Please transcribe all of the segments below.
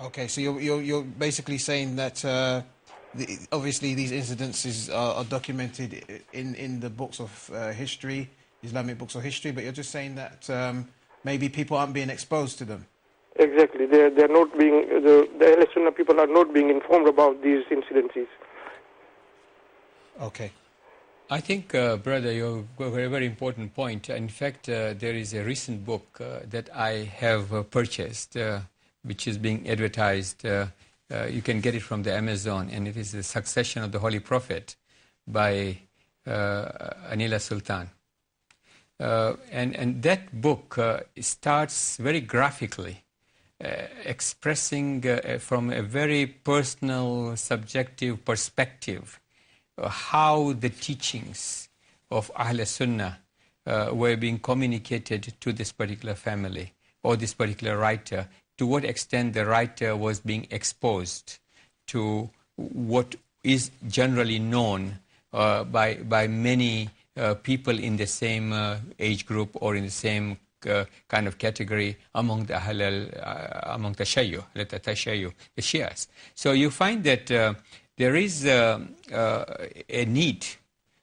Okay, so you're basically saying that obviously these incidences are documented in the books of history, Islamic books of history, but you're just saying that maybe people aren't being exposed to them. Exactly. They're not being, the Ahl Sunnah people are not being informed about these incidences. Okay. I think, brother, you have a very, very important point. In fact, there is a recent book that I have purchased, which is being advertised. You can get it from the Amazon, and it is The Succession of the Holy Prophet by Anila Sultan. And that book starts very graphically, expressing from a very personal, subjective perspective how the teachings of Ahl Sunnah were being communicated to this particular family or this particular writer, to what extent the writer was being exposed to what is generally known by many people in the same age group or in the same kind of category among the among the Shia, the Shias. So you find that there is a need,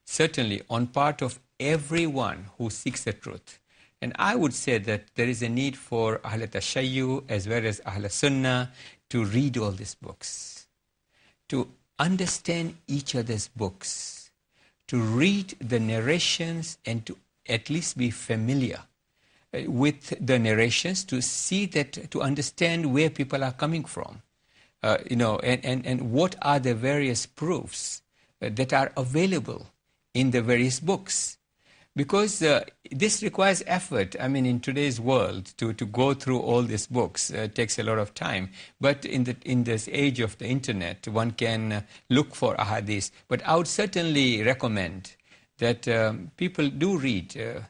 certainly, on part of everyone who seeks the truth. And I would say that there is a need for Ahl Tashayyu as well as Ahl Sunnah to read all these books, to understand each other's books, to read the narrations and to at least be familiar with the narrations, to see that, to understand where people are coming from, and what are the various proofs that are available in the various books. Because this requires effort. I mean, in today's world, to go through all these books takes a lot of time. But in this age of the internet, one can look for ahadith. But I would certainly recommend that people do read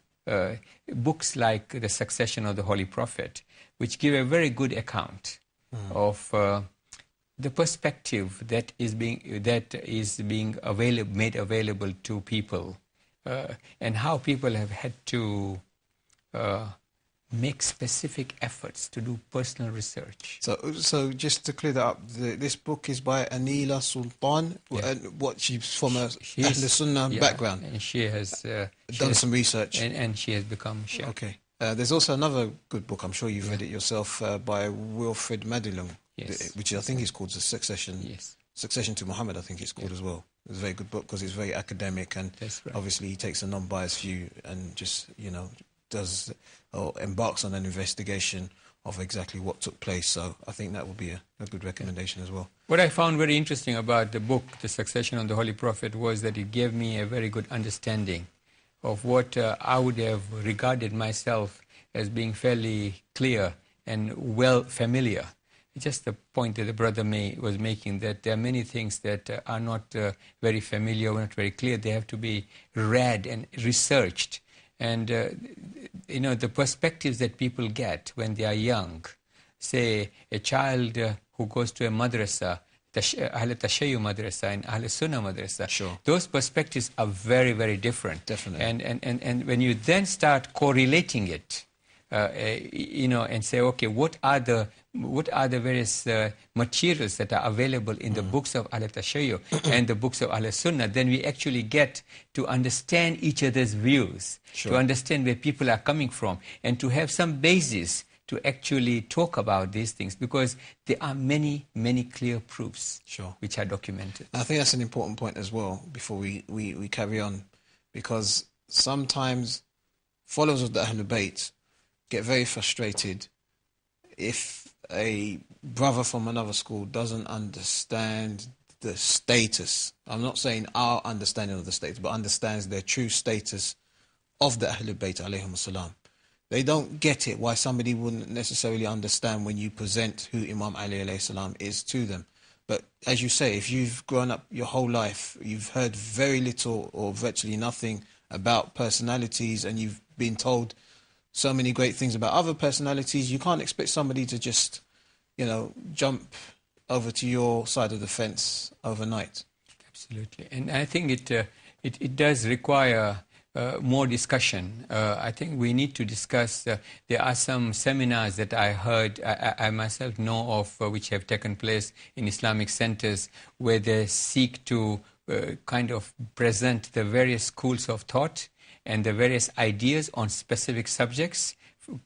books like The Succession of the Holy Prophet, which give a very good account of the perspective that is being made available to people. And how people have had to make specific efforts to do personal research. So just to clear that up, this book is by Anila Sultan. Yeah. What she's from a Ahl Sunnah background, and she has done some research, and she has become Shia. Okay. There's also another good book. I'm sure you've read it yourself by Wilfred Madilung, which I think is called The Succession. Yes. Succession to Mohammed, I think it's called as well. It's a very good book because it's very academic, and obviously he takes a non-biased view and just, does or embarks on an investigation of exactly what took place. So I think that would be a good recommendation as well. What I found very interesting about the book, The Succession of the Holy Prophet, was that it gave me a very good understanding of what I would have regarded myself as being fairly clear and well familiar. Just the point that the brother was making, that there are many things that are not very familiar, not very clear. They have to be read and researched. And, the perspectives that people get when they are young, say a child who goes to a madrasa, Ahl Tashayyu madrasa and Ahl Sunnah madrasa, sure, those perspectives are very, very different. Definitely. And when you then start correlating it, and say, okay, what are the various materials that are available in the books of Ahl Tashayyu and the books of Ahl Sunnah, then we actually get to understand each other's views, sure, to understand where people are coming from, and to have some basis to actually talk about these things, because there are many, many clear proofs, sure, which are documented. I think that's an important point as well before we carry on, because sometimes followers of the Ahlul Bayt get very frustrated if a brother from another school doesn't understand the status. I'm not saying our understanding of the status, but understands their true status of the Ahlul Bayt alayhim salam. They don't get it why somebody wouldn't necessarily understand when you present who Imam Ali alayhi salam is to them. But as you say, if you've grown up your whole life, you've heard very little or virtually nothing about personalities, and you've been told so many great things about other personalities, you can't expect somebody to just, jump over to your side of the fence overnight. Absolutely. And I think it does require more discussion. I think we need to discuss. There are some seminars that I heard, I myself know of, which have taken place in Islamic centers, where they seek to kind of present the various schools of thought and the various ideas on specific subjects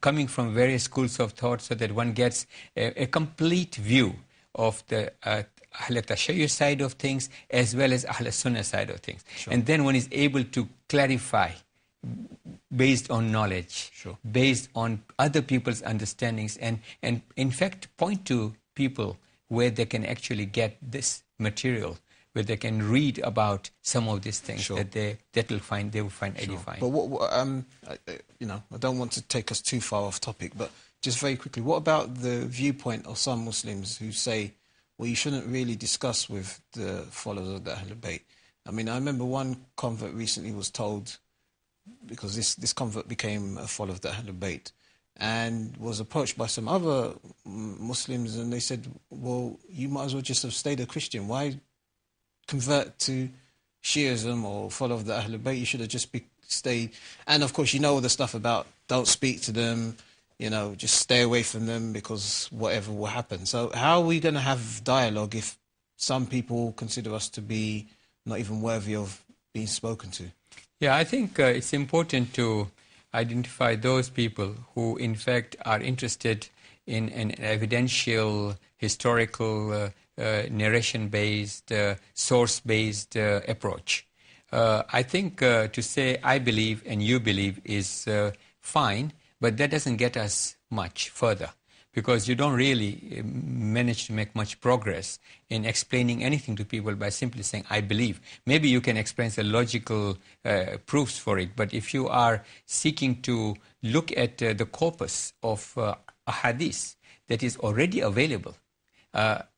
coming from various schools of thought, so that one gets a complete view of the Ahl Tashayyu side of things as well as Ahl Sunnah side of things. Sure. And then one is able to clarify based on knowledge, sure, based on other people's understandings, and in fact point to people where they can actually get this material, where they can read about some of these things, sure, that they will find edifying. But what I don't want to take us too far off topic, but just very quickly, what about the viewpoint of some Muslims who say, well, you shouldn't really discuss with the followers of the Ahlul Bayt? I mean, I remember one convert recently was told, because this convert became a follower of the Ahlul Bayt, and was approached by some other Muslims, and they said, well, you might as well just have stayed a Christian. Why convert to Shiism or follow the Ahlul Bayt? You should have just stayed. And of course, you know all the stuff about don't speak to them, just stay away from them because whatever will happen. So how are we going to have dialogue if some people consider us to be not even worthy of being spoken to? Yeah, I think it's important to identify those people who in fact are interested in an evidential, historical, narration-based, source-based approach. I think to say I believe and you believe is fine, but that doesn't get us much further, because you don't really manage to make much progress in explaining anything to people by simply saying, I believe. Maybe you can explain the logical proofs for it, but if you are seeking to look at the corpus of a hadith that is already available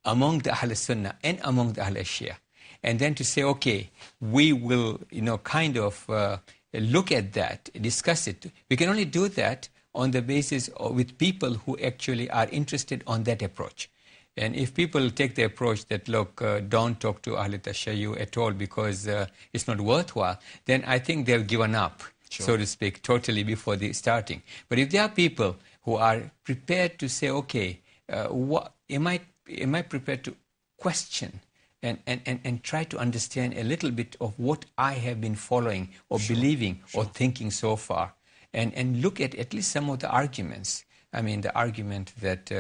among the Ahl Sunnah and among the Ahl Shia, and then to say, okay, we will, kind of look at that, discuss it. We can only do that on the basis with people who actually are interested on that approach. And if people take the approach that, look, don't talk to Ahl Tashayyu at all because it's not worthwhile, then I think they've given up, sure, so to speak, totally before the starting. But if there are people who are prepared to say, okay, what am I prepared to question and try to understand a little bit of what I have been following or sure, believing sure, or thinking so far, and look at least some of the arguments. I mean, the argument that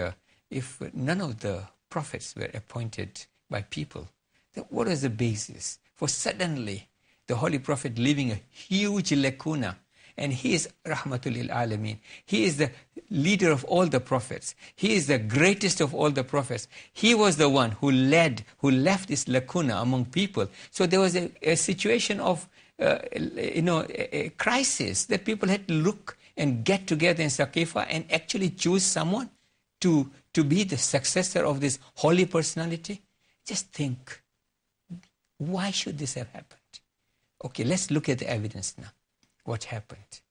if none of the prophets were appointed by people, then what is the basis for suddenly the Holy Prophet leaving a huge lacuna? And he is Rahmatul lil Alameen. He is the leader of all the prophets. He is the greatest of all the prophets. He was the one who left this lacuna among people. So there was a situation of, a crisis that people had to look and get together in Saqifa and actually choose someone to be the successor of this holy personality. Just think, why should this have happened? Okay, let's look at the evidence now. What happened?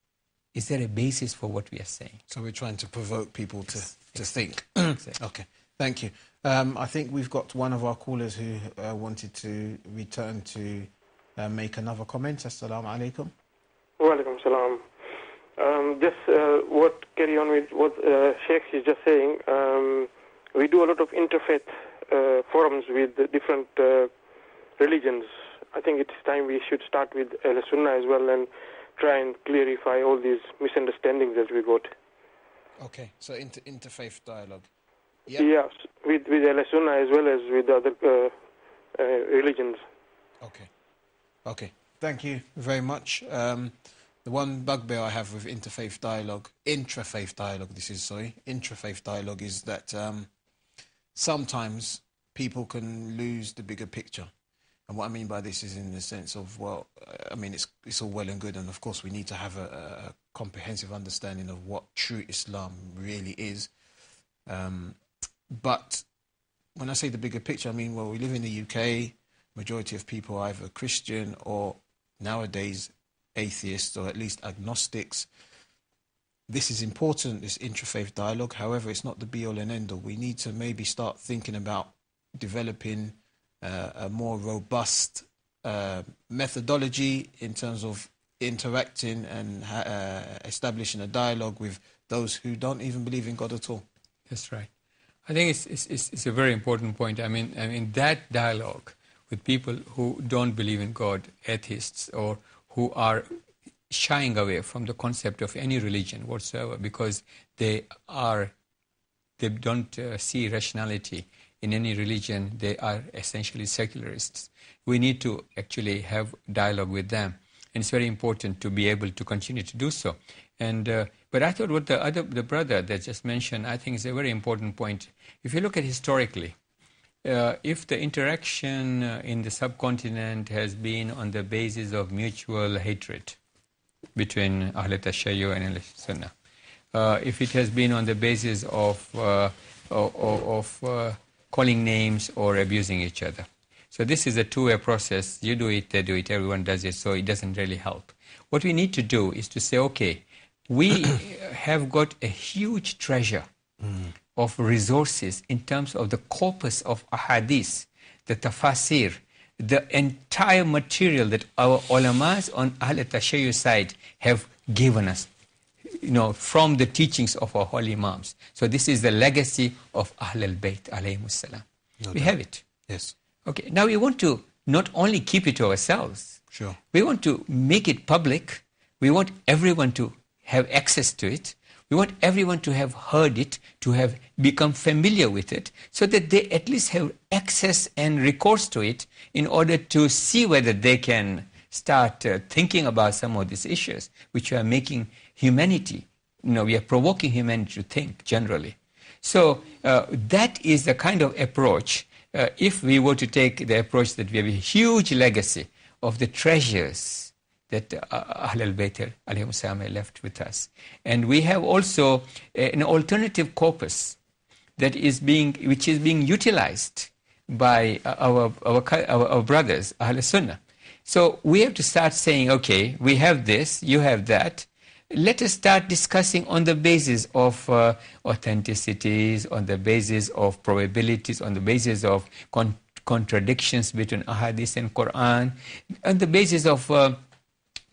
Is there a basis for what we are saying? So we're trying to provoke people to think. Exactly. Okay, thank you. I think we've got one of our callers who wanted to return to make another comment. Assalamu alaikum. Wa alaikum salam. Carry on with what Sheikh is just saying. We do a lot of interfaith forums with different religions. I think it's time we should start with Al-Sunnah as well and try and clarify all these misunderstandings that we got. Okay, so interfaith dialogue. Yep. Yes, with Al-Sunnah as well as with other religions. Okay. Thank you very much. The one bugbear I have with intrafaith dialogue is that sometimes people can lose the bigger picture. And what I mean by this is in the sense of, well, I mean, it's all well and good, and of course we need to have a comprehensive understanding of what true Islam really is. But when I say the bigger picture, I mean, well, we live in the UK, majority of people are either Christian or nowadays atheists or at least agnostics. This is important, this interfaith dialogue. However, it's not the be-all and end-all. We need to maybe start thinking about developing a more robust methodology in terms of interacting and establishing a dialogue with those who don't even believe in God at all. That's right. I think it's a very important point. I mean that dialogue with people who don't believe in God, atheists, or who are shying away from the concept of any religion whatsoever because they don't see rationality in any religion. They are essentially secularists. We need to actually have dialogue with them, and it's very important to be able to continue to do so. And but I thought what the brother that just mentioned, I think is a very important point. If you look at historically, if the interaction in the subcontinent has been on the basis of mutual hatred between Ahl Tashayyu and Ahl Sunnah, if it has been on the basis of calling names or abusing each other. So this is a two-way process. You do it, they do it, everyone does it, so it doesn't really help. What we need to do is to say, okay, we have got a huge treasure of resources in terms of the corpus of ahadith, the tafasir, the entire material that our ulamas on Ahl Tashayyu side have given us, from the teachings of our holy imams. So this is the legacy of Ahl al-Bayt alayhimus salam. We have it. Yes. Okay, now we want to not only keep it to ourselves. Sure. We want to make it public. We want everyone to have access to it. We want everyone to have heard it, to have become familiar with it, so that they at least have access and recourse to it in order to see whether they can start thinking about some of these issues, which are making humanity, we are provoking humanity to think generally. So that is the kind of approach. If we were to take the approach that we have a huge legacy of the treasures that Ahl al-Bayt alayhimus salam left with us. And we have also an alternative corpus which is being utilized by our brothers, Ahl Sunnah. So we have to start saying, okay, we have this, you have that. Let us start discussing on the basis of authenticities, on the basis of probabilities, on the basis of contradictions between ahadith and Quran, on the basis of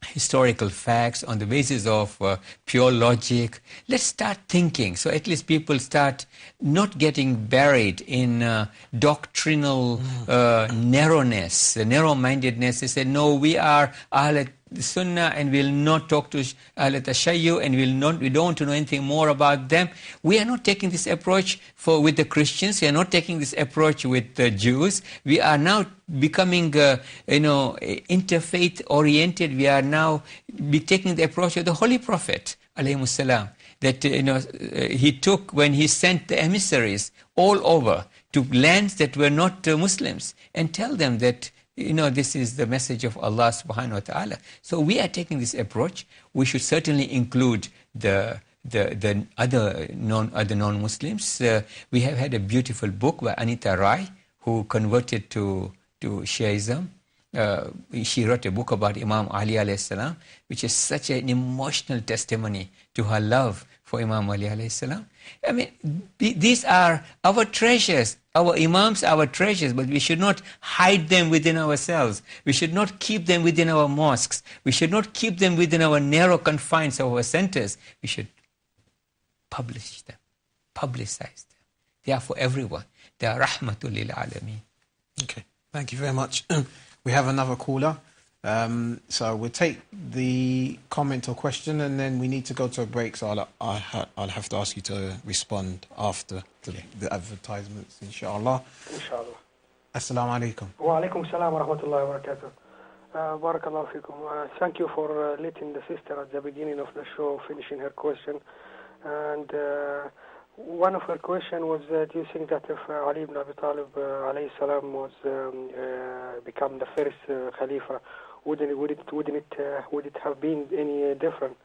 historical facts, on the basis of pure logic. Let's start thinking, so at least people start not getting buried in doctrinal narrowness, narrow-mindedness. They say, no, we are Ahl Sunnah and we'll not talk to Ahl Tashayyu and we don't want to know anything more about them. We are not taking this approach with the Christians. We are not taking this approach with the Jews. We are now becoming, interfaith oriented. We are now taking the approach of the Holy Prophet, alayhimus salam, that he took when he sent the emissaries all over to lands that were not Muslims and tell them that this is the message of Allah subhanahu wa ta'ala. So we are taking this approach. We should certainly include the other non-Muslims. We have had a beautiful book by Anita Rai, who converted to Shiaism. She wrote a book about Imam Ali alayhi salam, which is such an emotional testimony to her love for Imam Ali alayhi salam. I mean, these are our treasures. Our imams are our treasures, but we should not hide them within ourselves. We should not keep them within our mosques. We should not keep them within our narrow confines of our centers. We should publish them, publicize them. They are for everyone. They are rahmatul lil alameen. Okay, thank you very much. We have another caller. So we'll take the comment or question, and then we need to go to a break. So I'll have to ask you to respond after the advertisements, inshallah. Inshallah. Assalamu alaikum. Wa alaikum salam wa rahmatullahi wa barakatuh. Barakallahu fikum. Thank you for letting the sister at the beginning of the show finishing her question. And one of her question was, do you think that if Ali ibn Abi Talib alayhi salam was become the first Khalifa, would it have been any different?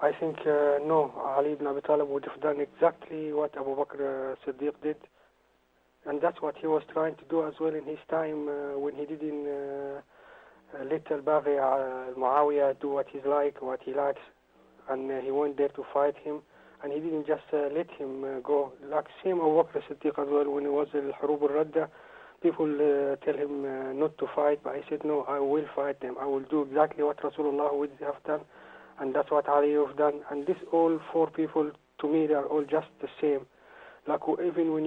I think no. Ali ibn Abi Talib would have done exactly what Abu Bakr Siddiq did, and that's what he was trying to do as well in his time when he didn't let al-Baghi Muawiyah do what he's like, what he likes, and he went there to fight him, and he didn't just let him go. Like same Abu Bakr Siddiq as well when he was al-Hurub al-Radda. people tell him not to fight, but he said, no, I will fight them. I will do exactly what Rasulullah would have done, and that's what Ali have done. And this all four people, to me, they are all just the same. Like even when